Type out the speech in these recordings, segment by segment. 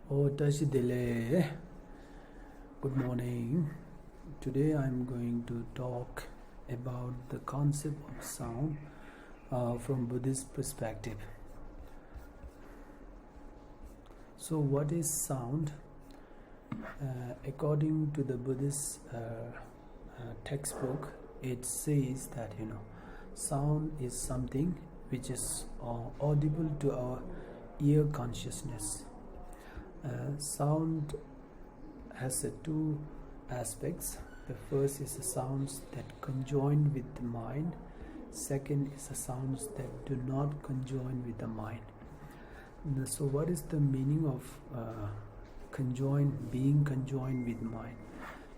Oh, Tashidele. Good morning. Today I'm going to talk about the concept of sound from Buddhist perspective. So, what is sound? According to the Buddhist textbook, it says that sound is something which is audible to our ear consciousness. Sound has two aspects. The first is the sounds that conjoin with the mind. Second is the sounds that do not conjoin with the mind. So what is the meaning of being conjoined with mind?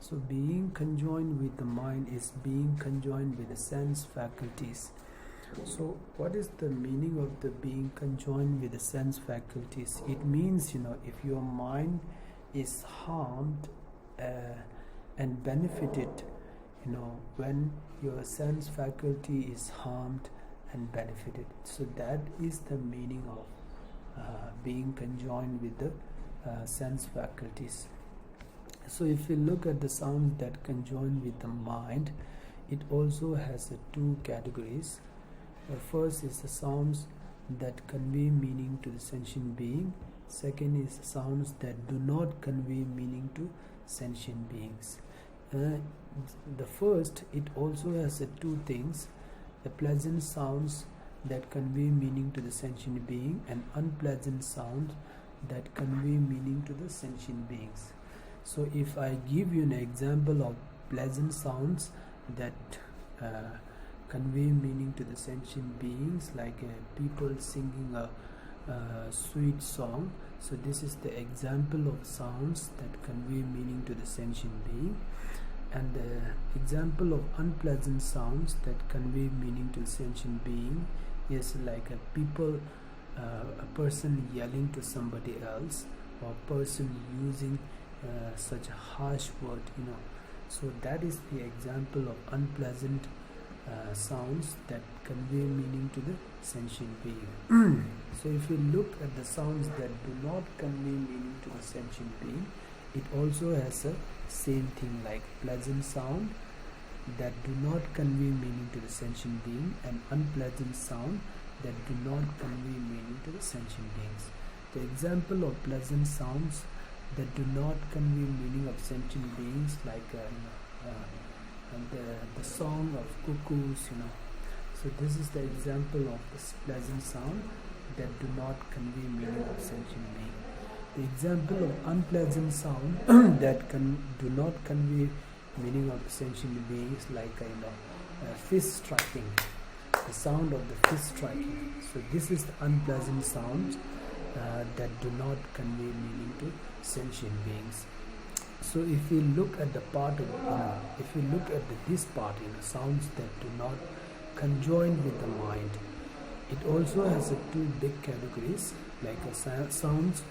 So being conjoined with the mind is being conjoined with the sense faculties. So what is the meaning of the being conjoined with the sense faculties? It means, if your mind is harmed and benefited, when your sense faculty is harmed and benefited. So that is the meaning of being conjoined with the sense faculties. So if you look at the sounds that conjoin with the mind, it also has two categories. First is the sounds that convey meaning to the sentient being. Second is the sounds that do not convey meaning to sentient beings. The first, it also has two things: the pleasant sounds that convey meaning to the sentient being and unpleasant sounds that convey meaning to the sentient beings. So if I give you an example of pleasant sounds that convey meaning to the sentient beings, like people singing a sweet song. So this is the example of sounds that convey meaning to the sentient being. And the example of unpleasant sounds that convey meaning to the sentient being is like a person yelling to somebody else, or a person using such a harsh word, So that is the example of unpleasant sounds that convey meaning to the sentient being. So if you look at the sounds that do not convey meaning to the sentient being, it also has a same thing, like pleasant sound that do not convey meaning to the sentient being and unpleasant sound that do not convey meaning to the sentient beings. The example of pleasant sounds that do not convey meaning of sentient beings, like the song of cuckoos, So this is the example of this pleasant sound that do not convey meaning of sentient being. The example of unpleasant sound that do not convey meaning of sentient beings, like fist striking, the sound of the fist striking. So this is the unpleasant sounds that do not convey meaning to sentient beings. So if you look at the part of this part, sounds that do not conjoin with the mind, it also has two big categories, like sounds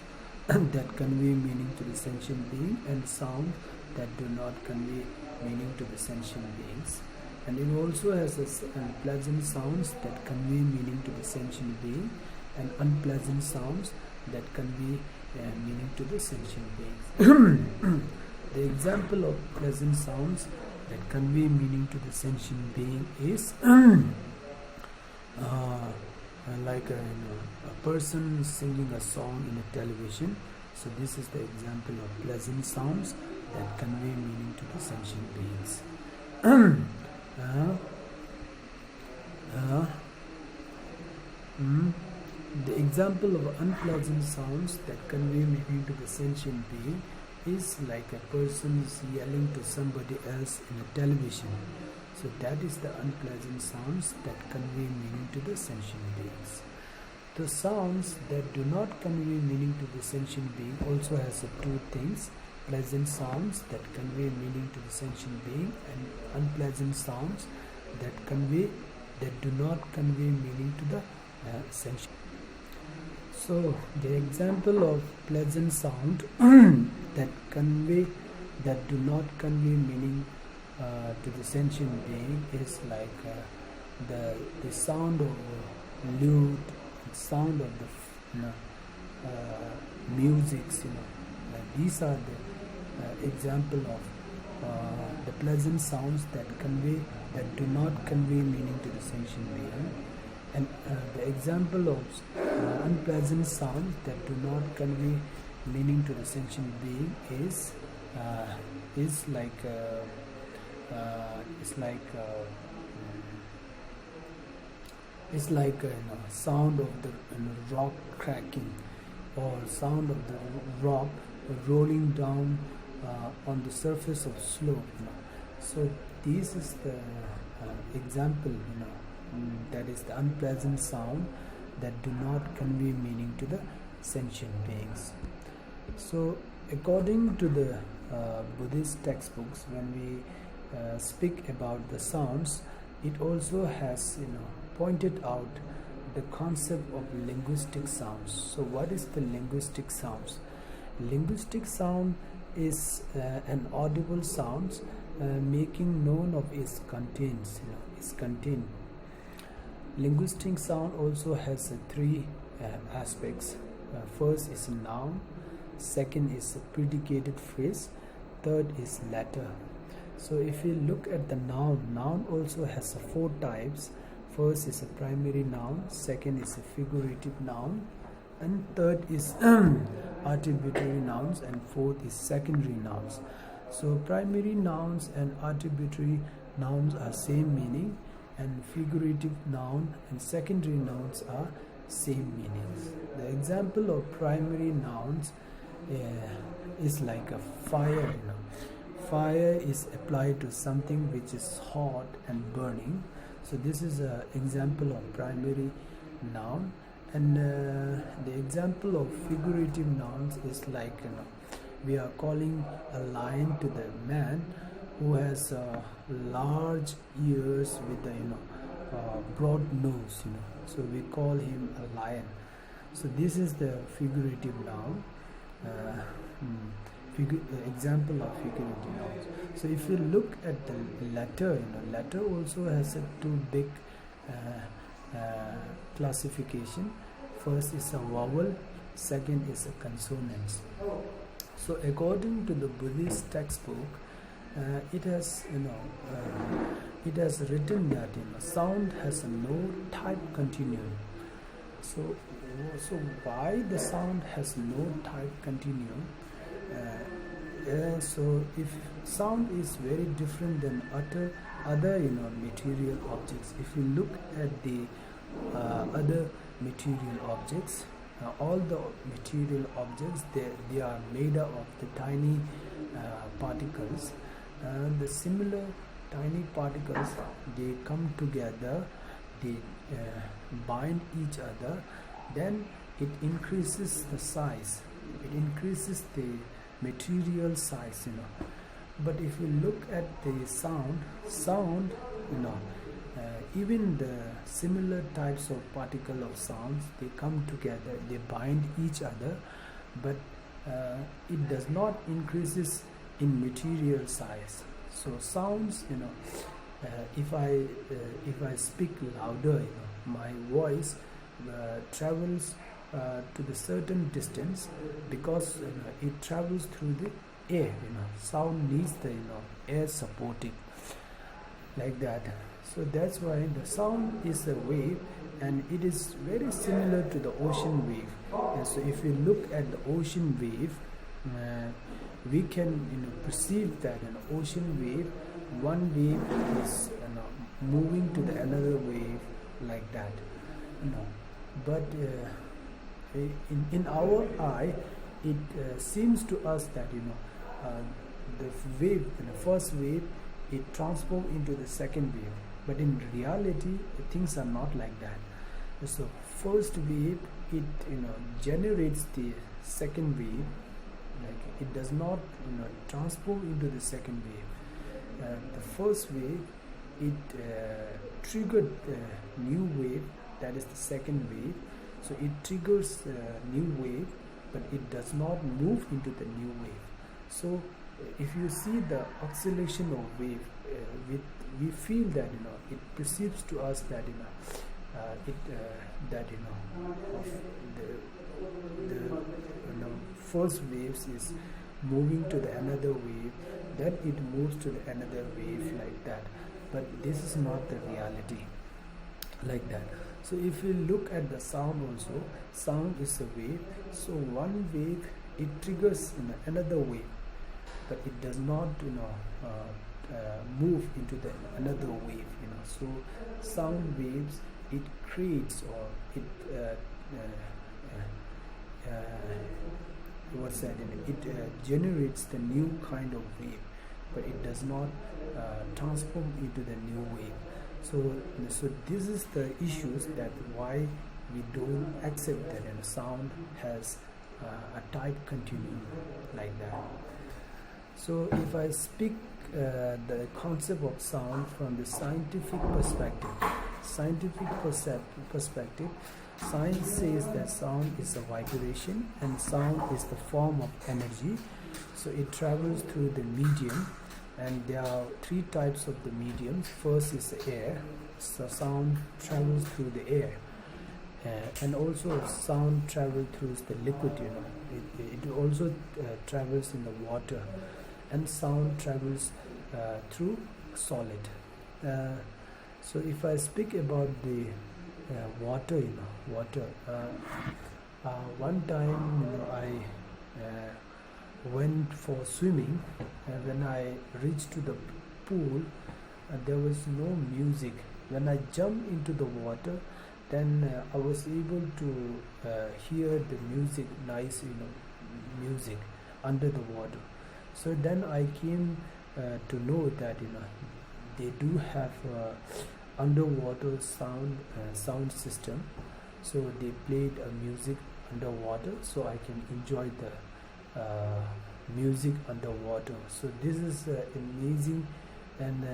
that convey meaning to the sentient being and sound that do not convey meaning to the sentient beings. And it also has pleasant sounds that convey meaning to the sentient being and unpleasant sounds that convey meaning to the sentient beings. The example of pleasant sounds that convey meaning to the sentient being is like a person singing a song in a television. So this is the example of pleasant sounds that convey meaning to the sentient beings. The example of unpleasant sounds that convey meaning to the sentient being is like a person is yelling to somebody else in a television. So that is the unpleasant sounds that convey meaning to the sentient beings. The sounds that do not convey meaning to the sentient being also has two things: pleasant sounds that convey meaning to the sentient being and unpleasant sounds that do not convey meaning to the sentient. So the example of pleasant sound that do not convey meaning to the sentient being is like the sound of lute, sound of the musics, these are the example of the pleasant sounds that do not convey meaning to the sentient being, and the example of unpleasant sounds that do not convey meaning to the sentient being is like sound of the rock cracking, or sound of the rock rolling down on the surface of slope. So this is the example, that is the unpleasant sound that do not convey meaning to the sentient beings. So according to the Buddhist textbooks, when we speak about the sounds, it also has pointed out the concept of linguistic sounds. So what is the linguistic sounds? Linguistic sound is an audible sounds making known of its contents. Linguistic sound also has three aspects. First is noun, second is a predicated phrase, third is letter. So if we look at the noun also has four types. First is a primary noun, second is a figurative noun, and third is attributary nouns, and fourth is secondary nouns. So primary nouns and attributary nouns are same meaning, and figurative noun and secondary nouns are same meanings. The example of primary nouns is like a fire. Fire is applied to something which is hot and burning. So this is an example of primary noun. And the example of figurative nouns is like, we are calling a lion to the man who has large ears with a broad nose. So we call him a lion. So this is the figurative noun. Example of figurative nouns. So if you look at the letter, letter also has a two big classification. First is a vowel, second is a consonants. So according to the Buddhist textbook, it has written that sound has no type continuum. So why the sound has no type continuum? So if sound is very different than other material objects, if you look at the other material objects, all the material objects, they are made up of the tiny particles. The similar tiny particles, they come together, they bind each other, then it increases the size, it increases the material size. But if you look at the sound, even the similar types of particle of sounds, they come together, they bind each other, but it does not increases in material size. So sounds, if I speak louder, my voice travels to the certain distance, because it travels through the air. Sound needs the air supporting, like that. So that's why the sound is a wave, and it is very similar to the ocean wave. And so if you look at the ocean wave, we can perceive that an ocean wave, one wave is moving to the another wave, like that. But in our eye, it seems to us that the wave, the first wave, it transforms into the second wave. But in reality, things are not like that. So first wave, it generates the second wave. Like it does not transform into the second wave. The first wave, it triggered the new wave, that is the second wave. So it triggers a new wave, but it does not move into the new wave. So if you see the oscillation of wave, we feel that it perceives to us that first waves is moving to the another wave, then it moves to the another wave, like that. But this is not the reality, like that. So if you look at the sound also, sound is a wave. So one wave, it triggers another wave, but it does not move into the another wave. So sound waves, it creates, or it what's that? It generates the new kind of wave, but it does not transform into the new wave. So this is the issues that why we don't accept that sound has a tight continuum, like that. So if I speak the concept of sound from the scientific perspective, science says that sound is a vibration and sound is the form of energy. So it travels through the medium, and there are three types of the mediums. First is the air. So sound travels through the air, and also sound travels through the liquid. It also travels in the water, and sound travels through solid. So if I speak about the water, one time I went for swimming, and when I reached to the pool, there was no music. When I jumped into the water, then I was able to hear the music, nice music under the water. So then I came to know that they do have underwater sound system. So they played music underwater, so I can enjoy the music underwater. So this is amazing, and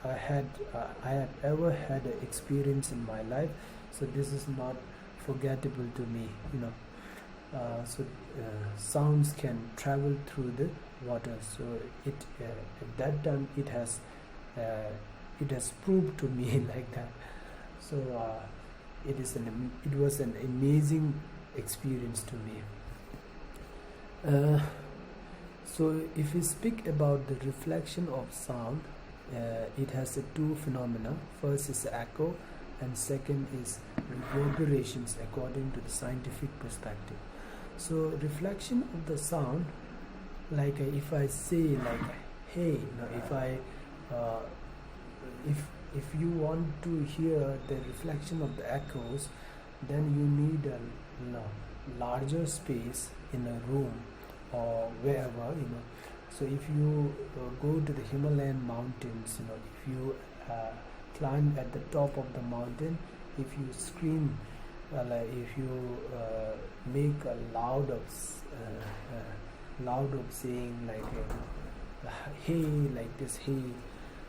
I have ever had an experience in my life. So this is not forgettable to me. Sounds can travel through the water. So at that time it has proved to me like that. So it was an amazing experience to me. So if we speak about the reflection of sound, it has two phenomena. First is echo, and second is reverberations, according to the scientific perspective. So reflection of the sound, like if I say like, hey, if you want to hear the reflection of the echoes, then you need a larger space in a room or wherever. So if you go to the Himalayan mountains, if you climb at the top of the mountain, if you scream, if you make a loud of saying like hey, like this, hey.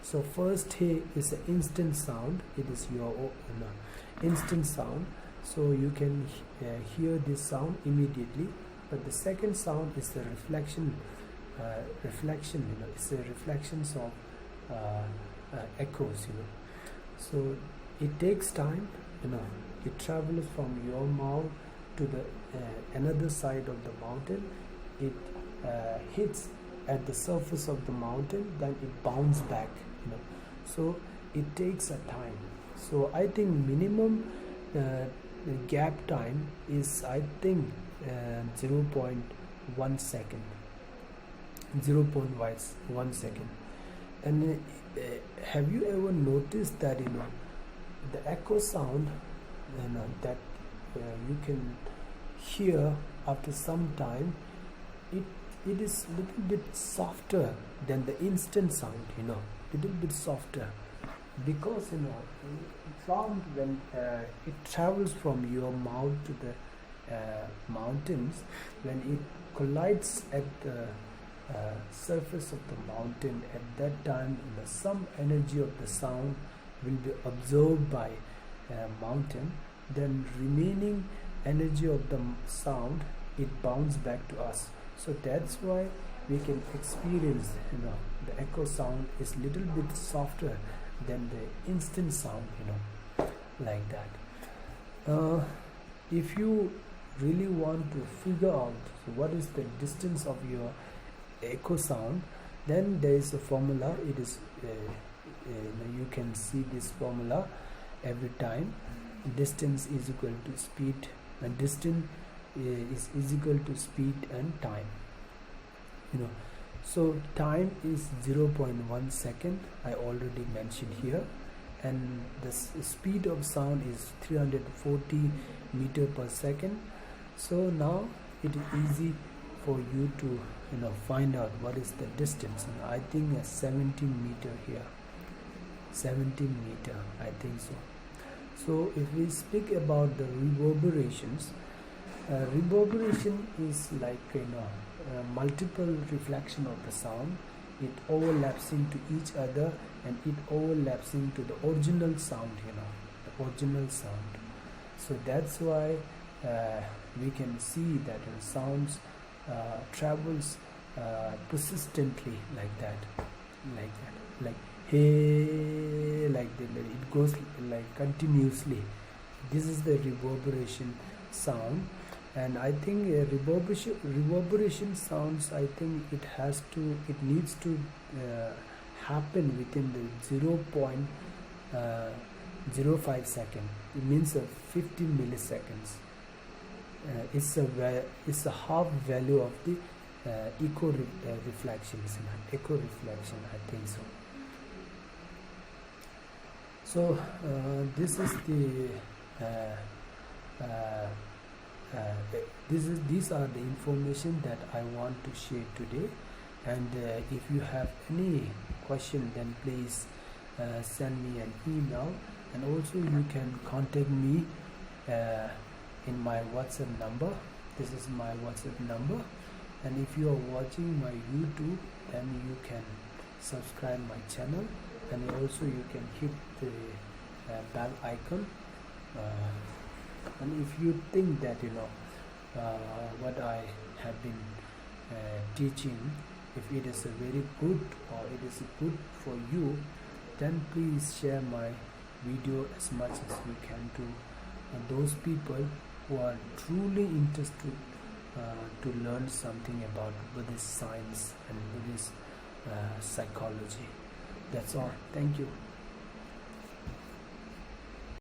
So first hey is an instant sound. It is your instant sound. So you can hear this sound immediately. But the second sound is the reflection. It's the reflections of echoes. So it takes time. It travels from your mouth to the another side of the mountain. It hits at the surface of the mountain, then it bounces back. So it takes a time. So I think minimum gap time is 0.1 second. 0.1 second. And have you ever noticed that the echo sound that you can hear after some time, it is little bit softer than the instant sound, little bit softer, because sound, when it travels from your mouth to the mountains, when it collides at the surface of the mountain, at that time some energy of the sound will be absorbed by mountain, then remaining energy of the sound, it bounces back to us. So that's why we can experience the echo sound is little bit softer than the instant sound, like that. If you really want to figure out what is the distance of your echo sound, then there is a formula. It is you can see this formula every time. Distance is equal to speed, and distance is equal to speed and time. So time is 0.1 second, I already mentioned here, and the speed of sound is 340 meter per second. So now it is easy for you to find out what is the distance. I think 17 meter here, 17 meter, I think so. So if we speak about the reverberations, reverberation is like multiple reflection of the sound. It overlapsing to each other, and it overlapsing to the original sound, the original sound. So that's why we can see that sounds travels persistently like that, like hey, like that. It goes like continuously. This is the reverberation sound. And I think reverberation sounds, I think it needs to happen within the 0.05 second. It means 50 milliseconds. It's a half value of the echo reflections. Echo reflection, I think so. So this is the these are the information that I want to share today. And if you have any question, then please send me an email, and also you can contact me in my WhatsApp number. This is my WhatsApp number. And if you are watching my YouTube, then you can subscribe my channel, and also you can hit the bell icon. And if you think that what I have been teaching, if it is a very good, or it is good for you, then please share my video as much as you can to those people who are truly interested to learn something about Buddhist science and Buddhist psychology. That's all. Thank you.